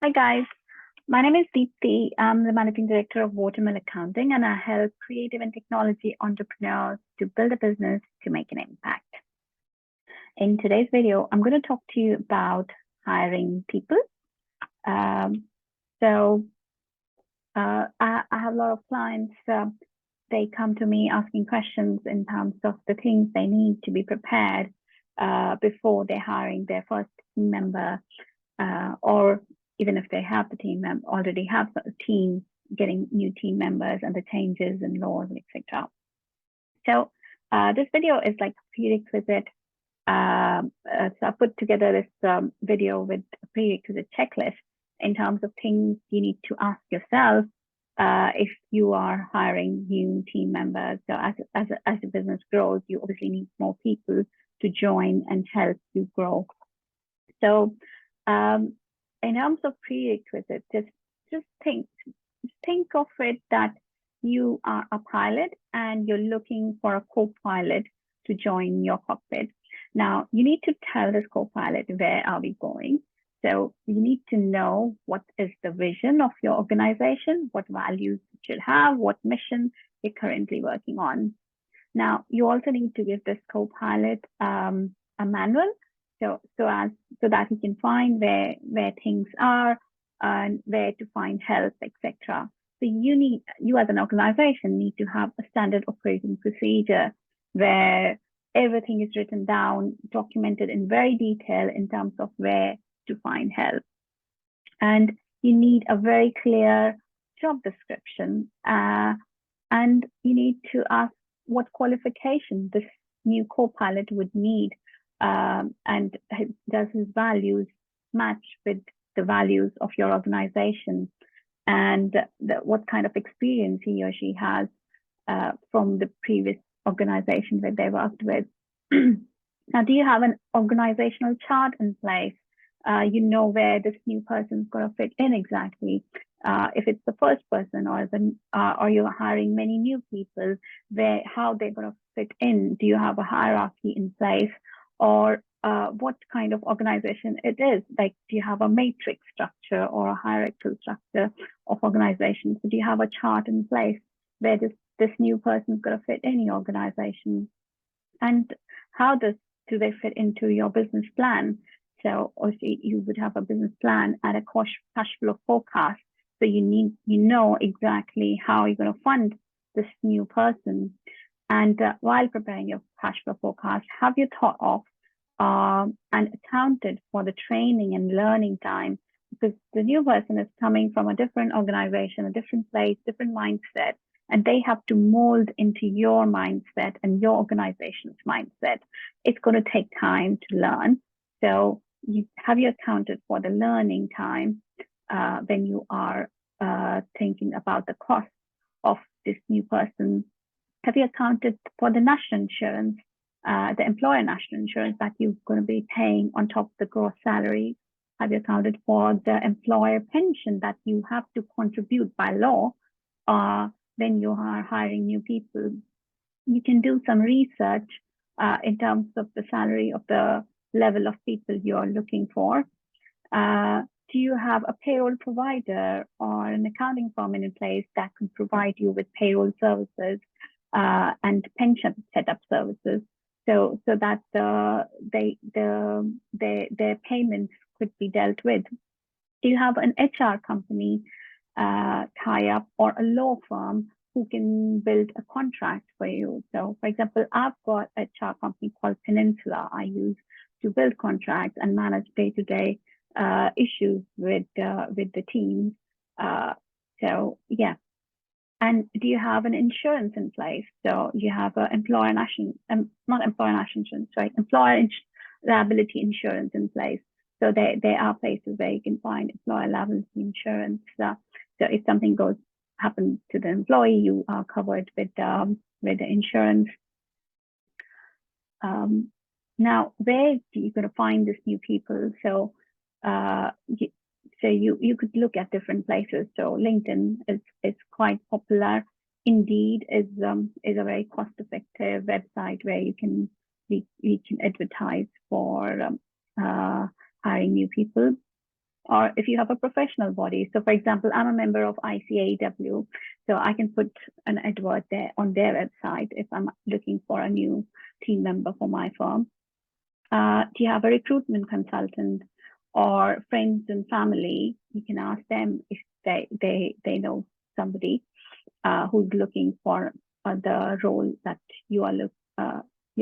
Hi guys, my name is Deepthi. I'm the Managing Director of Watermill Accounting, and I help creative and technology entrepreneurs to build a business to make an impact. In today's video, I'm going to talk to you about hiring people. Um, I have a lot of clients. They come to me asking questions in terms of the things they need to be prepared before they're hiring their first team member, or even if they have the team already have a team, getting new team members and the changes in laws, etc. So this video is like a prerequisite. So I put together this video with a prerequisite checklist in terms of things you need to ask yourself if you are hiring new team members. So as the business grows, you obviously need more people to join and help you grow. So um, in terms of prerequisites, just think of it that you are a pilot and you're looking for a co-pilot to join your cockpit. Now you need to tell this co-pilot where are we going. So you need to know what is the vision of your organization, what values it should have, what mission you're currently working on. Now you also need to give this co-pilot a manual so that he can find where things are and where to find help, etc. So you as an organization need to have a standard operating procedure where everything is written down, documented in very detail in terms of where to find help. And you need a very clear job description, and you need to ask what qualification this new co-pilot would need, and does his values match with the values of your organization, and what kind of experience he or she has from the previous organization that they worked with. Now, do you have an organizational chart in place? You know where this new person is going to fit in exactly. If it's the first person, or you're hiring many new people, how they're going to fit in? Do you have a hierarchy in place, or what kind of organization it is? Like, do you have a matrix structure or a hierarchical structure of organization? So do you have a chart in place where this new person is going to fit in your organization? And how do they fit into your business plan? So obviously you would have a business plan and a cash flow forecast. So you know exactly how you're going to fund this new person. And while preparing your cash flow forecast, have you thought of and accounted for the training and learning time? Because the new person is coming from a different organization, a different place, different mindset, and they have to mold into your mindset and your organization's mindset. It's going to take time to learn. So have you accounted for the learning time when you are thinking about the cost of this new person? Have you accounted for the national insurance, the employer national insurance that you're going to be paying on top of the gross salary? Have you accounted for the employer pension that you have to contribute by law when you are hiring new people? You can do some research in terms of the salary of the level of people you're looking for. Do you have a payroll provider or an accounting firm in place that can provide you with payroll services and pension setup services, so that their payments could be dealt with? Do you have an HR company tie up or a law firm who can build a contract for you? So, for example, I've got a HR company called Peninsula I use to build contracts and manage day-to-day issues with the teams. So yeah. And do you have an insurance in place? So you have an employer national, not employer national insurance, sorry, employer liability insurance in place. So there are places where you can find employer liability insurance. So if something happens to the employee, you are covered with the insurance. Now, where are you going to find these new people? So you could look at different places. So LinkedIn is quite popular. Indeed is a very cost-effective website where you can advertise for hiring new people. or if you have a professional body. So for example, I'm a member of ICAEW, so I can put an advert there on their website if I'm looking for a new team member for my firm. Do you have a recruitment consultant or friends and family? You can ask them if they know somebody who's looking for the role that you're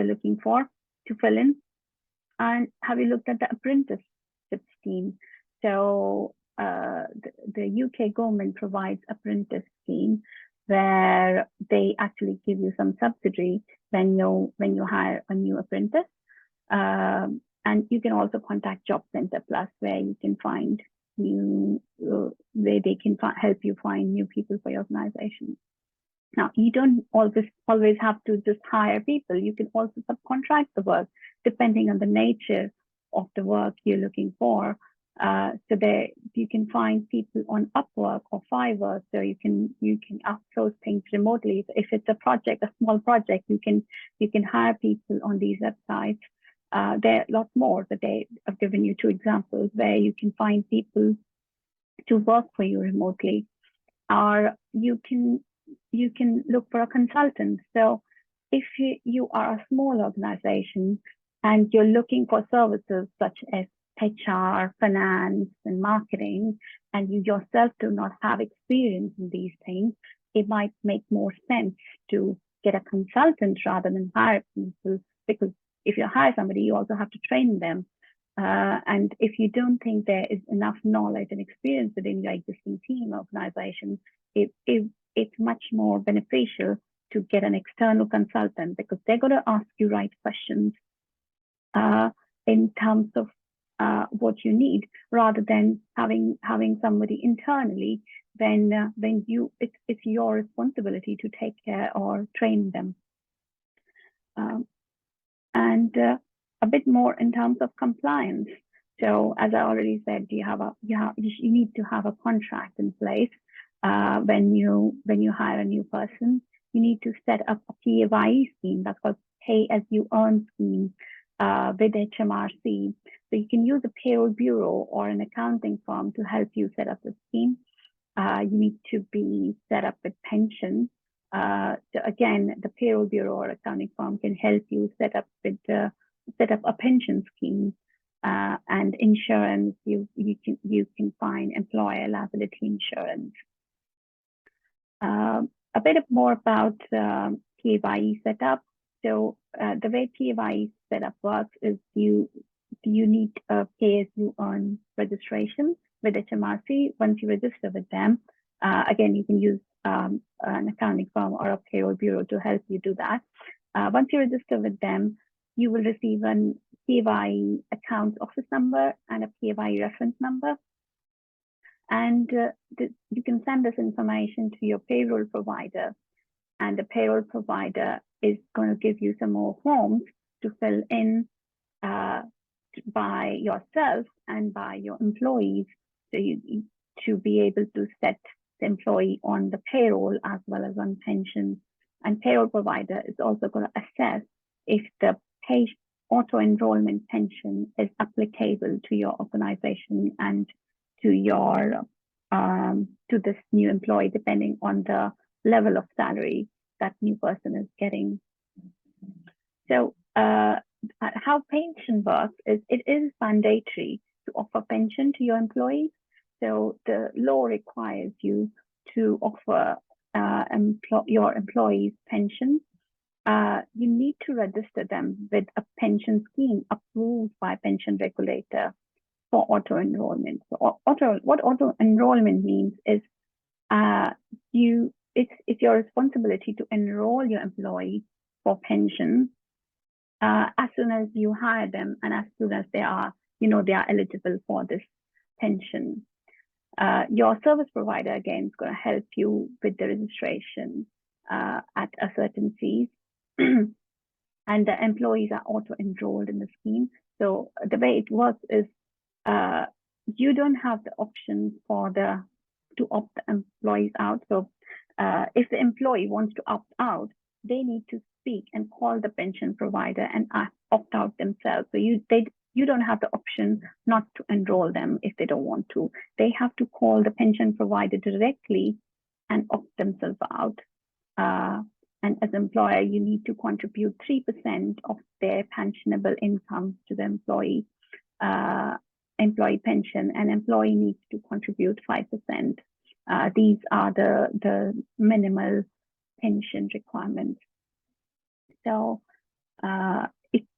looking for to fill in. And have you looked at the apprenticeship scheme? So the UK government provides apprentice scheme where they actually give you some subsidy when you hire a new apprentice. And you can also contact Job Centre Plus, where you can find where they can help you find new people for your organization. Now, you don't always have to just hire people. You can also subcontract the work depending on the nature of the work you're looking for. So there you can find people on Upwork or Fiverr, so you can outsource things remotely. If it's a small project, you can hire people on these websites. There are a lot more, but I've given you 2 examples where you can find people to work for you remotely. Or you can look for a consultant. So if you are a small organization and you're looking for services such as HR, finance, and marketing, and you yourself do not have experience in these things, it might make more sense to get a consultant rather than hire people, because if you hire somebody, you also have to train them. And if you don't think there is enough knowledge and experience within your existing team organization, it's much more beneficial to get an external consultant, because they're going to ask you right questions in terms of what you need, rather than having somebody internally. Then it's your responsibility to take care or train them. And a bit more in terms of compliance. So as I already said, you need to have a contract in place when you hire a new person. You need to set up a PAYE scheme, that's called Pay As You Earn scheme with HMRC. So you can use a payroll bureau or an accounting firm to help you set up the scheme. You need to be set up with pension. So again, the payroll bureau or accounting firm can help you set up a pension scheme, and insurance. You can find employer liability insurance. A bit more about PAYE setup. So the way PAYE setup works is you need a pay as you earn registration with HMRC. Once you register with them, again, you can use an accounting firm or a payroll bureau to help you do that. Once you register with them, you will receive an PAYE account office number and a PAYE reference number. And you can send this information to your payroll provider, and the payroll provider is going to give you some more forms to fill in by yourself and by your employees, so to be able to set the employee on the payroll as well as on pension. And payroll provider is also going to assess if the auto-enrollment pension is applicable to your organization and to this new employee, depending on the level of salary that new person is getting. So how pension works is it is mandatory to offer pension to your employees. So the law requires you to offer your employees pension. You need to register them with a pension scheme approved by a pension regulator for auto-enrollment. So what auto-enrollment means is it's your responsibility to enroll your employee for pension as soon as you hire them, and as soon as they are eligible for this pension. Your service provider, again, is going to help you with the registration at a certain fees. And the employees are auto-enrolled in the scheme. So the way it works is you don't have the option to opt the employees out. So if the employee wants to opt out, they need to speak and call the pension provider and opt out themselves. So you don't have the option not to enroll them if they don't want to. They have to call the pension provider directly and opt themselves out. And as employer, you need to contribute 3% of their pensionable income to the employee pension, and employee needs to contribute 5%. These are the minimal pension requirements. So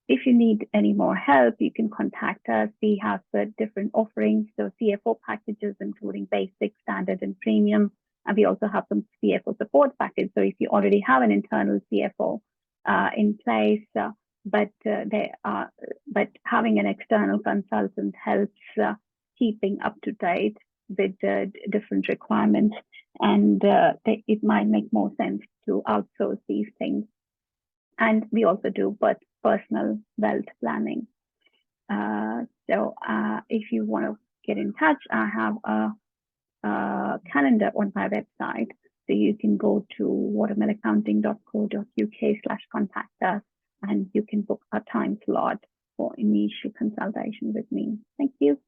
if you need any more help, you can contact us. We have different offerings, so CFO packages, including basic, standard, and premium. And we also have some CFO support package. So if you already have an internal CFO in place, but having an external consultant helps keeping up to date with different requirements, and it might make more sense to outsource these things. And we also do personal wealth planning. So if you want to get in touch, I have a calendar on my website. So you can go to watermillaccounting.co.uk/contact us, and you can book a time slot for initial consultation with me. Thank you.